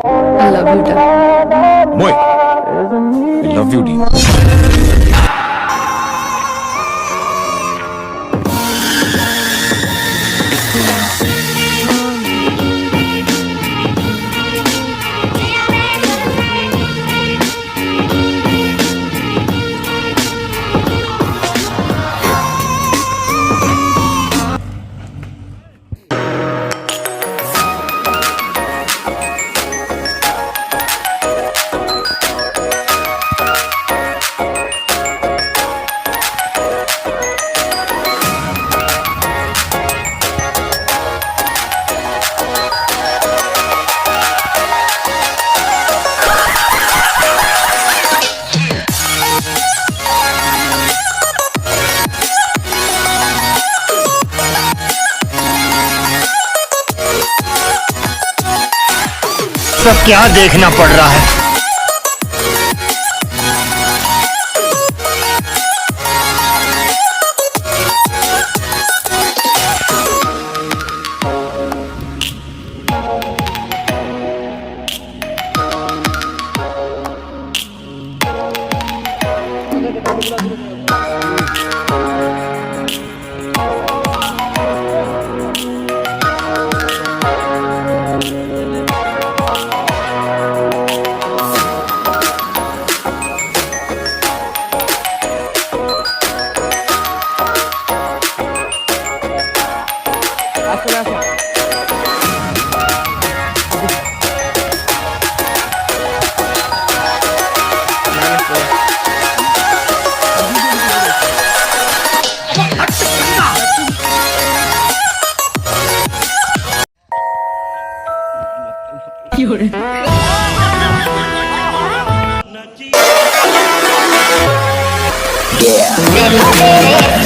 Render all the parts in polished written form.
I love you, Dad. Moi, I love you, Dean. सब क्या देखना पड़ रहा है।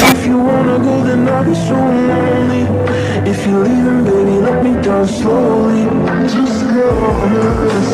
If you wanna go, then I'll be so lonely. If you're leaving, baby, let me down slowly. Just go.